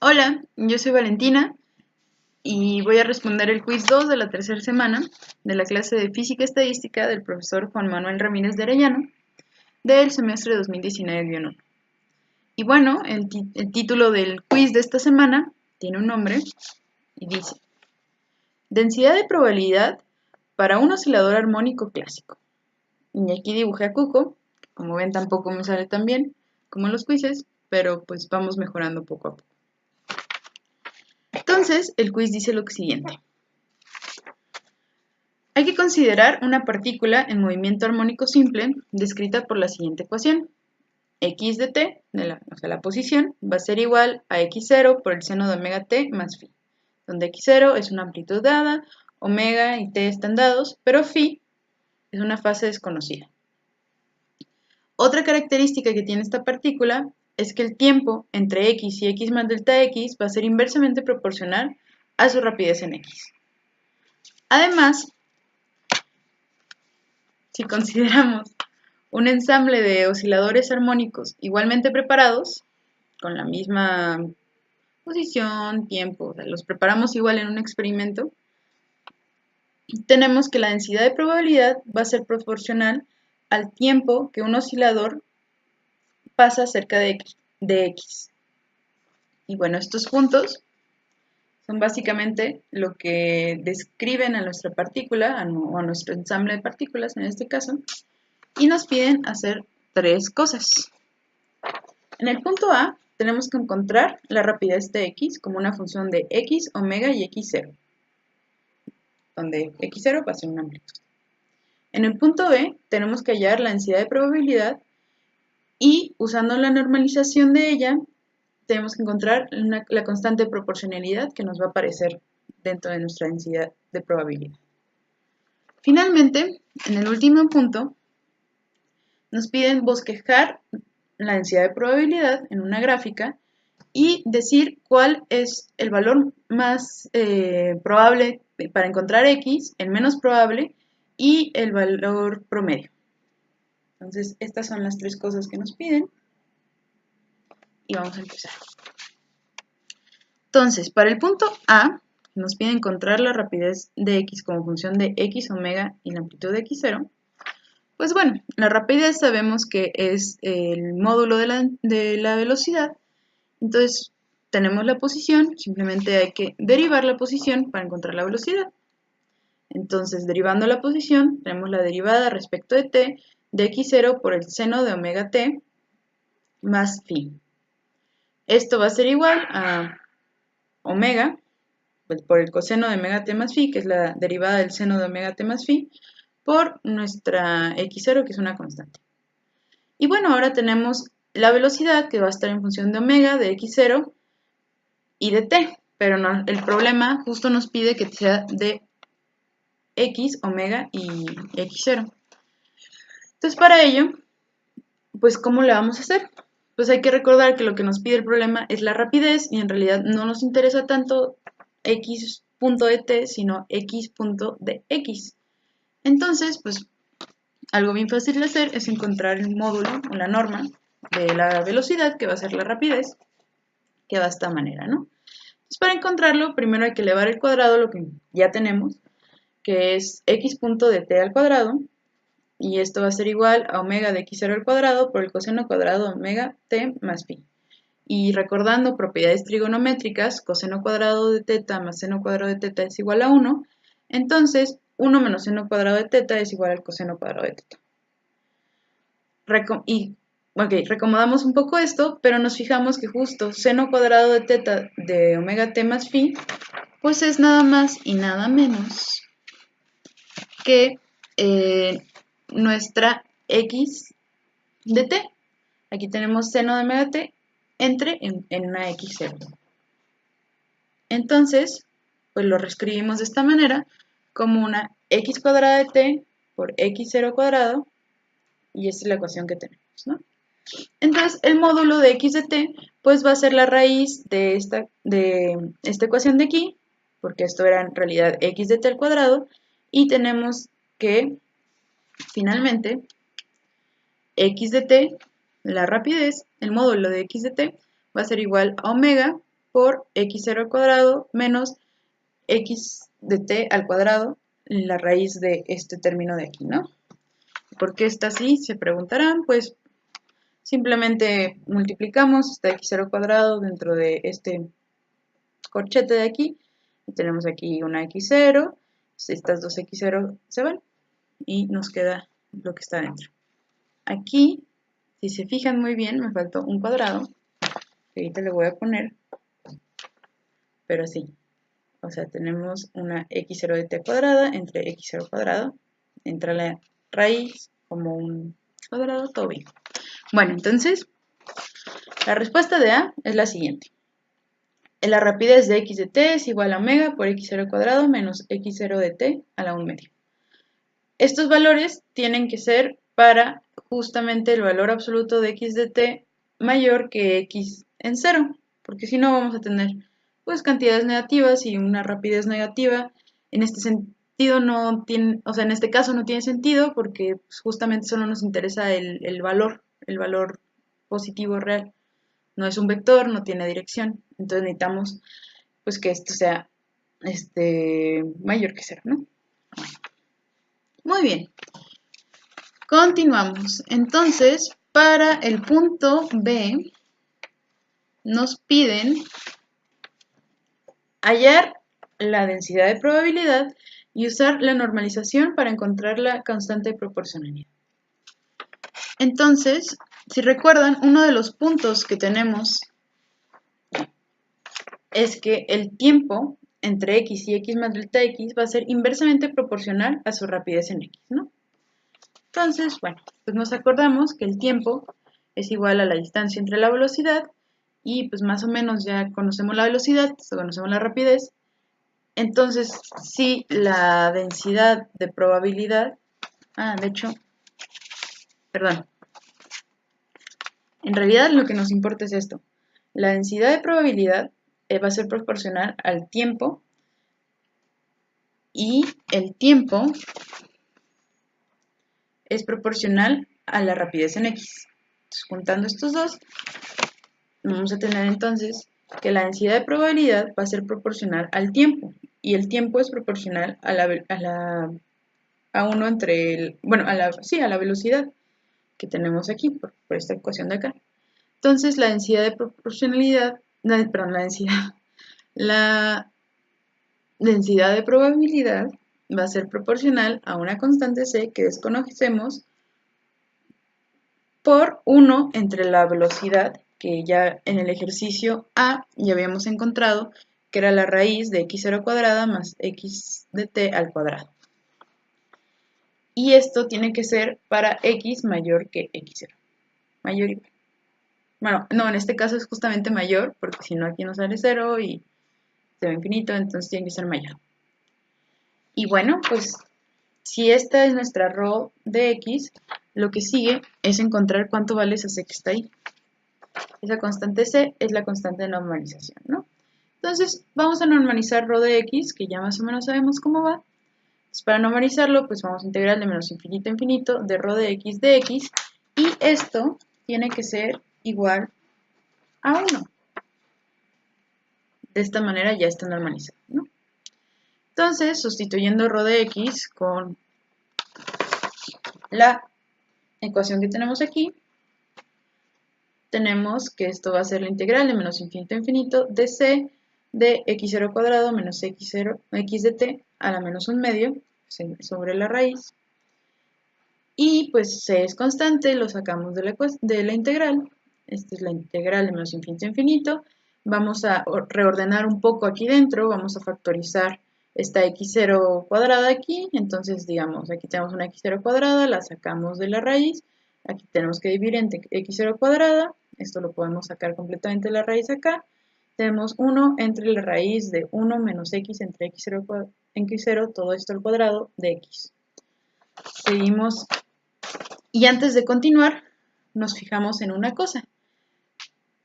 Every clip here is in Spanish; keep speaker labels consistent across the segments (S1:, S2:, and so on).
S1: Hola, yo soy Valentina y voy a responder el quiz 2 de la tercera semana de la clase de Física Estadística del profesor Juan Manuel Ramírez de Arellano del semestre 2019-1. Y bueno, el título del quiz de esta semana tiene un nombre y dice: densidad de probabilidad para un oscilador armónico clásico. Y aquí dibujé a Cuco, que como ven tampoco me sale tan bien como en los quizzes, pero pues vamos mejorando poco a poco. Entonces, el quiz dice lo siguiente. Hay que considerar una partícula en movimiento armónico simple descrita por la siguiente ecuación. X de t, la posición, va a ser igual a x0 por el seno de omega t más phi, donde x0 es una amplitud dada, omega y t están dados, pero phi es una fase desconocida. Otra característica que tiene esta partícula es que el tiempo entre x y x más delta x va a ser inversamente proporcional a su rapidez en x. Además, si consideramos un ensamble de osciladores armónicos igualmente preparados, con la misma posición, tiempo, o sea, los preparamos igual en un experimento, tenemos que la densidad de probabilidad va a ser proporcional al tiempo que un oscilador pasa cerca de X. Y bueno, estos puntos son básicamente lo que describen a nuestra partícula, o a nuestro ensamble de partículas en este caso, y nos piden hacer tres cosas. En el punto A tenemos que encontrar la rapidez de x como una función de x, omega y x0, donde x0 va a ser una amplitud. En el punto B tenemos que hallar la densidad de probabilidad y usando la normalización de ella tenemos que encontrar la constante de proporcionalidad que nos va a aparecer dentro de nuestra densidad de probabilidad. Finalmente, en el último punto, nos piden bosquejar la densidad de probabilidad en una gráfica y decir cuál es el valor más probable para encontrar x, el menos probable y el valor promedio. Entonces, estas son las tres cosas que nos piden y vamos a empezar. Entonces, para el punto A, nos pide encontrar la rapidez de x como función de x omega y la amplitud de x0. Pues bueno, la rapidez sabemos que es el módulo de la velocidad. Entonces, tenemos la posición, simplemente hay que derivar la posición para encontrar la velocidad. Entonces, derivando la posición, tenemos la derivada respecto de t de x0 por el seno de omega t más phi. Esto va a ser igual a omega, pues por el coseno de omega t más phi, que es la derivada del seno de omega t más phi, por nuestra x0, que es una constante. Y bueno, ahora tenemos la velocidad, que va a estar en función de omega, de x0 y de t, pero no, el problema justo nos pide que sea de x, omega y x0. Entonces, para ello, pues, ¿cómo le vamos a hacer? Pues hay que recordar que lo que nos pide el problema es la rapidez y en realidad no nos interesa tanto x punto de t, sino x punto de x. Entonces, pues, algo bien fácil de hacer es encontrar el módulo o la norma de la velocidad, que va a ser la rapidez, que va de esta manera, ¿no? Entonces, para encontrarlo, primero hay que elevar al cuadrado lo que ya tenemos, que es x punto de t al cuadrado, y esto va a ser igual a omega de x0 al cuadrado por el coseno cuadrado de omega t más phi. Y recordando propiedades trigonométricas, coseno cuadrado de teta más seno cuadrado de teta es igual a 1, entonces 1 menos seno cuadrado de teta es igual al coseno cuadrado de teta. Recomodamos un poco esto, pero nos fijamos que justo seno cuadrado de teta de omega t más phi, pues es nada más y nada menos que nuestra x de t. Aquí tenemos seno de omega t entre en una x0. Entonces, pues lo reescribimos de esta manera como una x cuadrada de t por x0 cuadrado, y esta es la ecuación que tenemos, ¿no? Entonces, el módulo de x de t, pues va a ser la raíz de esta ecuación de aquí, porque esto era en realidad x de t al cuadrado, y tenemos que, finalmente, x de t, la rapidez, el módulo de x de t, va a ser igual a omega por x0 al cuadrado menos x de t al cuadrado, la raíz de este término de aquí, ¿no? ¿Por qué está así? Se preguntarán, pues simplemente multiplicamos esta x0 al cuadrado dentro de este corchete de aquí, y tenemos aquí una x0, estas dos x0 se van, y nos queda lo que está dentro. Aquí, si se fijan muy bien, me faltó un cuadrado, que ahorita le voy a poner, pero sí. O sea, tenemos una x0 de t cuadrada entre x0 cuadrado. Entra la raíz como un cuadrado, todo bien. Bueno, entonces, la respuesta de A es la siguiente. La rapidez de x de t es igual a omega por x0 cuadrado menos x0 de t a la 1 medio. Estos valores tienen que ser para justamente el valor absoluto de x de t mayor que x en 0, porque si no vamos a tener pues cantidades negativas y una rapidez negativa. En este sentido no tiene, o sea, en este caso no tiene sentido porque pues, justamente solo nos interesa el valor positivo real. No es un vector, no tiene dirección, entonces necesitamos pues que esto sea mayor que 0, ¿no? Muy bien. Continuamos. Entonces, para el punto B, nos piden hallar la densidad de probabilidad y usar la normalización para encontrar la constante de proporcionalidad. Entonces, si recuerdan, uno de los puntos que tenemos es que el tiempo entre x y x más delta x va a ser inversamente proporcional a su rapidez en x, ¿no? Entonces, bueno, pues nos acordamos que el tiempo es igual a la distancia entre la velocidad y pues más o menos ya conocemos la velocidad, conocemos la rapidez. Entonces, si la densidad de probabilidad, de hecho, perdón, en realidad lo que nos importa es esto. La densidad de probabilidad va a ser proporcional al tiempo y el tiempo es proporcional a la rapidez en x. Entonces, juntando estos dos, vamos a tener entonces que la densidad de probabilidad va a ser proporcional al tiempo, y el tiempo es proporcional a 1 entre el, bueno, a la velocidad que tenemos aquí, por esta ecuación de acá. Entonces la densidad de proporcionalidad, perdón, la densidad de probabilidad va a ser proporcional a una constante c que desconocemos por 1 entre la velocidad, que ya en el ejercicio A ya habíamos encontrado, que era la raíz de x0 cuadrada más x de t al cuadrado. Y esto tiene que ser para x mayor que x0. Mayor y igual. Bueno, no, en este caso es justamente mayor, porque si no aquí nos sale 0 y se va infinito, entonces tiene que ser mayor. Y bueno, pues si esta es nuestra ρ de x, lo que sigue es encontrar cuánto vale esa c que está ahí. Esa constante c es la constante de normalización, ¿no? Entonces vamos a normalizar ρ de x, que ya más o menos sabemos cómo va. Entonces, para normalizarlo, pues vamos a integrar de menos infinito a infinito de ρ de x, y esto tiene que ser igual a 1. De esta manera ya está normalizado, ¿no? Entonces, sustituyendo ρ de x con la ecuación que tenemos aquí, tenemos que esto va a ser la integral de menos infinito a infinito de c de x0 cuadrado menos x de t a la menos 1 medio sobre la raíz. Y pues c es constante, lo sacamos de la integral. Esta es la integral de menos infinito a infinito. Vamos a reordenar un poco aquí dentro, vamos a factorizar esta x0 cuadrada aquí. Entonces, digamos, aquí tenemos una x0 cuadrada, la sacamos de la raíz. Aquí tenemos que dividir entre x0 cuadrada. Esto lo podemos sacar completamente de la raíz acá. Tenemos 1 entre la raíz de 1 menos x entre x0, todo esto al cuadrado de x. Seguimos. Y antes de continuar, nos fijamos en una cosa.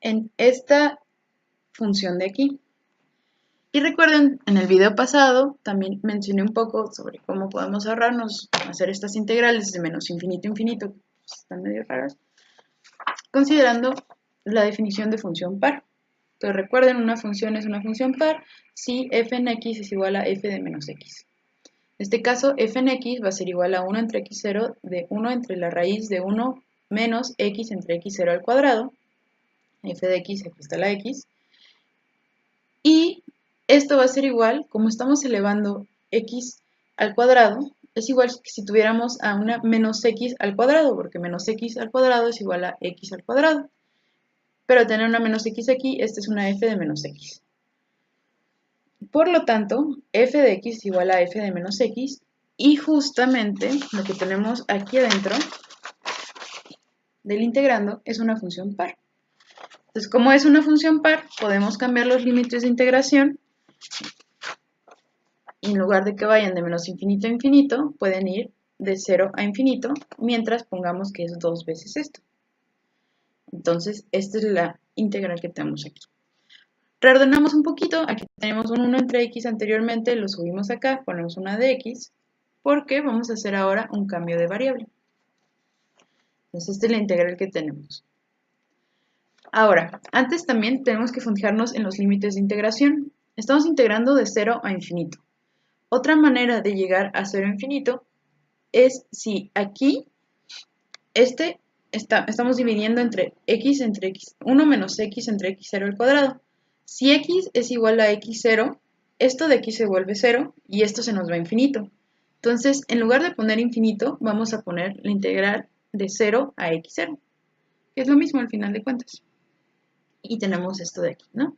S1: En esta función de aquí. Y recuerden, en el video pasado también mencioné un poco sobre cómo podemos ahorrarnos hacer estas integrales de menos infinito a infinito, están medio raras, considerando la definición de función par. Entonces recuerden, una función es una función par si f en x es igual a f de menos x. En este caso, f en x va a ser igual a 1 entre x0 de 1 entre la raíz de 1 menos x entre x0 al cuadrado. F de x, aquí está la x. Y esto va a ser igual, como estamos elevando x al cuadrado, es igual que si tuviéramos a una menos x al cuadrado, porque menos x al cuadrado es igual a x al cuadrado. Pero tener una menos x aquí, esta es una f de menos x. Por lo tanto, f de x es igual a f de menos x, y justamente lo que tenemos aquí adentro del integrando es una función par. Entonces, como es una función par, podemos cambiar los límites de integración, y en lugar de que vayan de menos infinito a infinito, pueden ir de 0 a infinito, mientras pongamos que es 2 veces esto. Entonces, esta es la integral que tenemos aquí. Reordenamos un poquito, aquí tenemos un 1 entre x anteriormente, lo subimos acá, ponemos una de x, porque vamos a hacer ahora un cambio de variable. Entonces, esta es la integral que tenemos. Ahora, antes también tenemos que fijarnos en los límites de integración. Estamos integrando de 0 a infinito. Otra manera de llegar a 0 a infinito es si aquí estamos dividiendo entre x, 1 menos x entre x0 al cuadrado. Si x es igual a x0, esto de aquí se vuelve 0 y esto se nos va a infinito. Entonces, en lugar de poner infinito, vamos a poner la integral de 0 a x0, que es lo mismo al final de cuentas. Y tenemos esto de aquí, ¿no?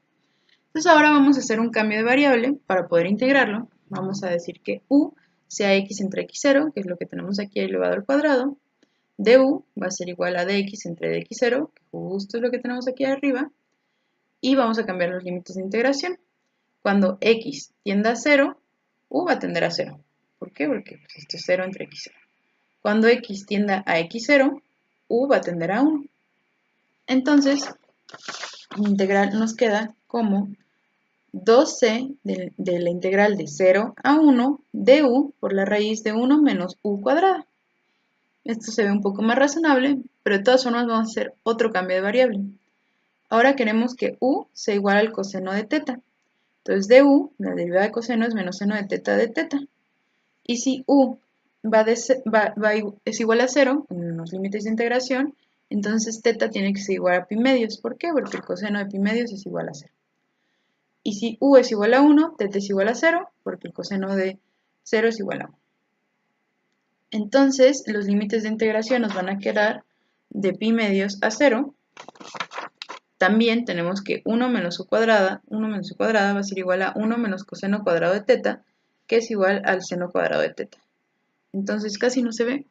S1: Entonces ahora vamos a hacer un cambio de variable para poder integrarlo. Vamos a decir que u sea x entre x0, que es lo que tenemos aquí elevado al cuadrado. Du va a ser igual a dx entre dx0, que justo es lo que tenemos aquí arriba. Y vamos a cambiar los límites de integración. Cuando x tienda a 0, u va a tender a 0. ¿Por qué? Porque pues, esto es 0 entre x0. Cuando x tienda a x0, u va a tender a 1. Entonces, la integral nos queda como 2c de la integral de 0 a 1 de u por la raíz de 1 menos u cuadrada. Esto se ve un poco más razonable, pero de todas formas vamos a hacer otro cambio de variable. Ahora queremos que u sea igual al coseno de teta. Entonces de u, la derivada de coseno es menos seno de teta. Y si u es igual a 0, en los límites de integración, entonces teta tiene que ser igual a pi medios. ¿Por qué? Porque el coseno de pi medios es igual a 0. Y si u es igual a 1, teta es igual a 0, porque el coseno de 0 es igual a 1. Entonces, los límites de integración nos van a quedar de pi medios a 0. También tenemos que 1 menos su cuadrada va a ser igual a 1 menos coseno cuadrado de teta, que es igual al seno cuadrado de teta. Entonces, casi no se ve,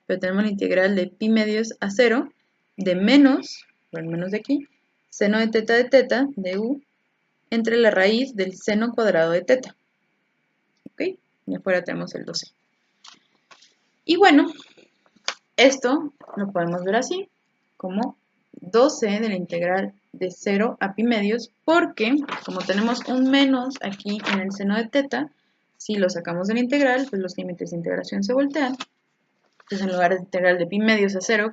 S1: pero tenemos la integral de pi medios a 0 de menos, por el menos de aquí, seno de teta de u, entre la raíz del seno cuadrado de teta. ¿Ok? Y afuera tenemos el 12. Y bueno, esto lo podemos ver así, como 12 de la integral de 0 a pi medios, porque como tenemos un menos aquí en el seno de teta, si lo sacamos de la integral, pues los límites de integración se voltean. Entonces en lugar de integral de pi medios a 0, un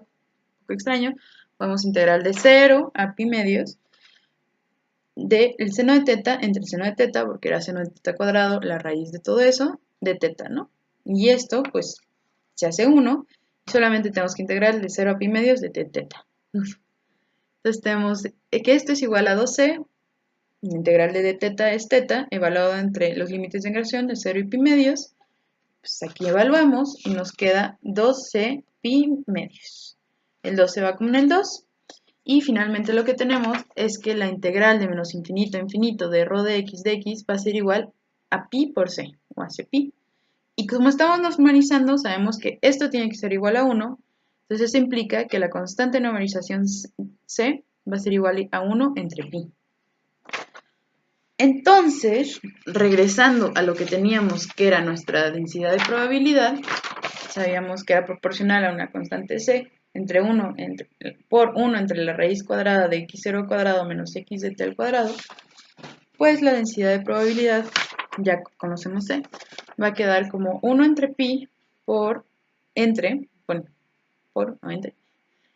S1: poco extraño, podemos integral de 0 a pi medios del seno de teta entre el seno de teta, porque era seno de teta cuadrado, la raíz de todo eso, de teta, ¿no? Y esto, pues, se hace 1, y solamente tenemos que integrar de 0 a pi medios de teta. Entonces tenemos que esto es igual a 2c, la integral de teta es teta, evaluado entre los límites de integración de 0 y pi medios. Pues aquí evaluamos y nos queda 2c pi medios. El 2 se va con el 2. Y finalmente lo que tenemos es que la integral de menos infinito a infinito de rho de x va a ser igual a pi por c, o a c pi. Y como estamos normalizando, sabemos que esto tiene que ser igual a 1, entonces eso implica que la constante de normalización c va a ser igual a 1 entre pi. Entonces, regresando a lo que teníamos que era nuestra densidad de probabilidad, sabíamos que era proporcional a una constante c por 1 entre la raíz cuadrada de x0 al cuadrado menos x de t al cuadrado, pues la densidad de probabilidad, ya conocemos c, va a quedar como 1 entre pi por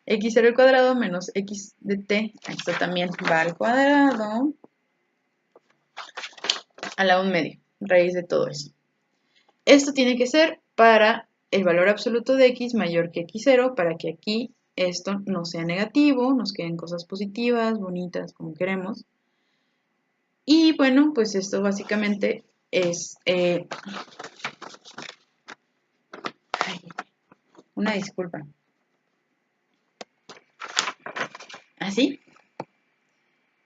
S1: x0 al cuadrado menos x de t, esto también va al cuadrado, a la 1/2, raíz de todo eso. Esto tiene que ser para el valor absoluto de x mayor que x0, para que aquí esto no sea negativo, nos queden cosas positivas, bonitas, como queremos. Y bueno, pues esto básicamente es una disculpa. Así,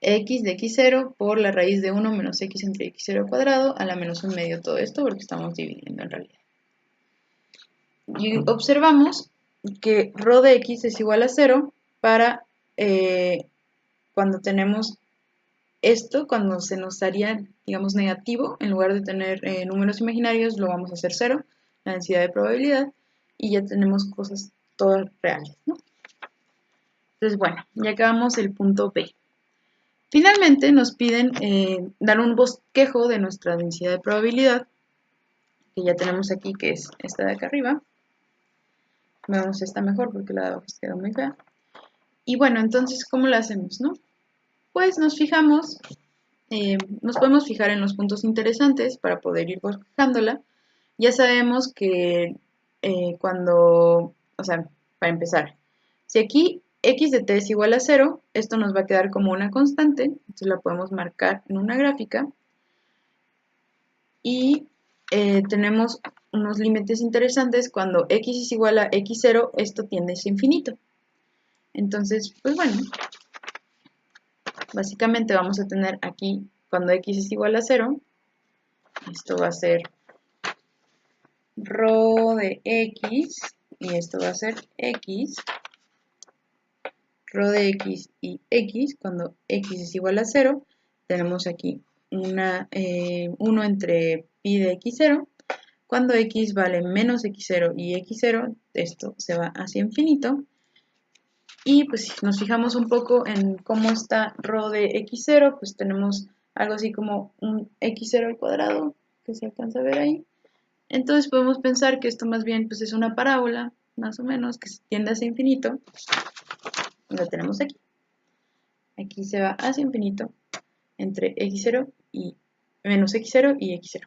S1: x de x0 por la raíz de 1 menos x entre x0 al cuadrado a la menos 1/2 todo esto, porque estamos dividiendo en realidad. Y observamos que rho de x es igual a 0 para cuando tenemos esto, cuando se nos daría, digamos, negativo, en lugar de tener números imaginarios, lo vamos a hacer 0, la densidad de probabilidad, y ya tenemos cosas todas reales, ¿no? Entonces, bueno, ya acabamos el punto B. Finalmente nos piden dar un bosquejo de nuestra densidad de probabilidad, que ya tenemos aquí, que es esta de acá arriba. Veamos esta mejor porque la de abajo quedó muy fea. Y bueno, entonces, ¿cómo la hacemos, no? Pues nos fijamos, nos podemos fijar en los puntos interesantes para poder ir bosquejándola. Ya sabemos que cuando, o sea, para empezar, si aquí x de t es igual a 0, esto nos va a quedar como una constante, entonces la podemos marcar en una gráfica. Y tenemos unos límites interesantes. Cuando x es igual a x0, esto tiende a ser infinito. Entonces, pues bueno, básicamente vamos a tener aquí, cuando x es igual a 0, esto va a ser rho de x, y esto va a ser x, rho de x y x, cuando x es igual a 0, tenemos aquí 1 entre pi de x0, cuando x vale menos x0 y x0, esto se va hacia infinito. Y pues si nos fijamos un poco en cómo está rho de x0, pues tenemos algo así como un x0 al cuadrado, que se alcanza a ver ahí. Entonces podemos pensar que esto más bien pues es una parábola, más o menos, que se tiende hacia infinito. Lo tenemos aquí. Aquí se va hacia infinito entre x0 y menos x0 y x0.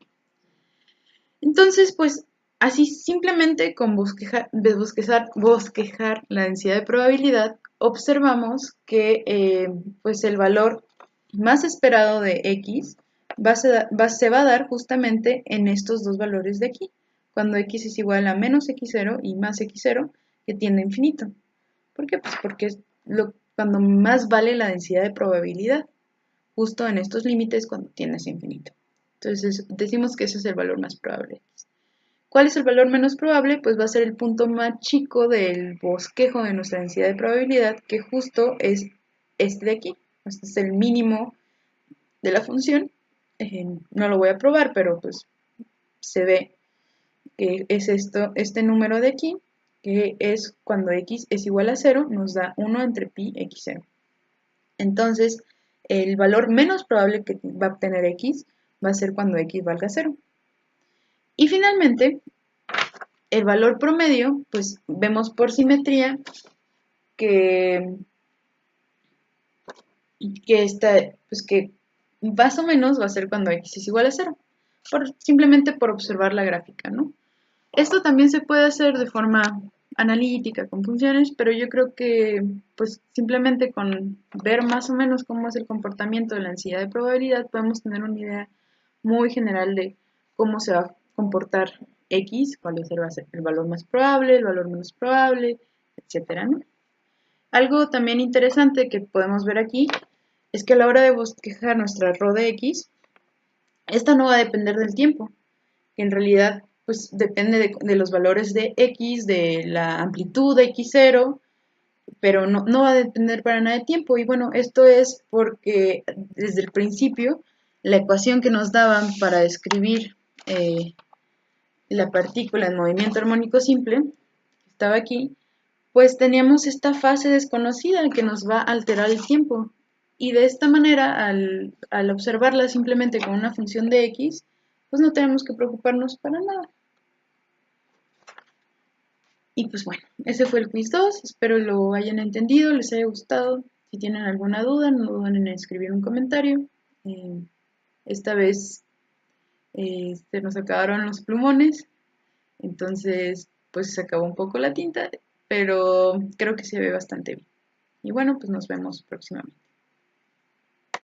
S1: Entonces, pues así simplemente con bosquejar la densidad de probabilidad, observamos que pues el valor más esperado de x se va a dar justamente en estos dos valores de aquí, cuando x es igual a menos x0 y más x0, que tiende a infinito. ¿Por qué? Pues porque es cuando más vale la densidad de probabilidad, justo en estos límites cuando tiende a infinito. Entonces decimos que ese es el valor más probable. ¿Cuál es el valor menos probable? Pues va a ser el punto más chico del bosquejo de nuestra densidad de probabilidad, que justo es este de aquí. Este es el mínimo de la función. No lo voy a probar, pero pues se ve que es este número de aquí, que es cuando x es igual a 0, nos da 1 entre pi x0. Entonces, el valor menos probable que va a obtener x va a ser cuando x valga 0. Y finalmente, el valor promedio, pues vemos por simetría que más o menos va a ser cuando x es igual a 0, simplemente por observar la gráfica, ¿no? Esto también se puede hacer de forma analítica con funciones, pero yo creo que pues simplemente con ver más o menos cómo es el comportamiento de la densidad de probabilidad podemos tener una idea muy general de cómo se va a comportar x, cuál va a ser el valor más probable, el valor menos probable, etcétera, ¿no? Algo también interesante que podemos ver aquí es que a la hora de bosquejar nuestra rho de x, esta no va a depender del tiempo, que en realidad pues depende de los valores de x, de la amplitud de x0, pero no va a depender para nada de tiempo. Y bueno, esto es porque desde el principio la ecuación que nos daban para describir la partícula en movimiento armónico simple, que estaba aquí, pues teníamos esta fase desconocida que nos va a alterar el tiempo. Y de esta manera, al observarla simplemente con una función de x, pues no tenemos que preocuparnos para nada. Y pues bueno, ese fue el quiz 2. Espero lo hayan entendido, les haya gustado. Si tienen alguna duda, no duden en escribir un comentario. Esta vez se nos acabaron los plumones, entonces pues se acabó un poco la tinta, pero creo que se ve bastante bien. Y bueno, pues nos vemos próximamente.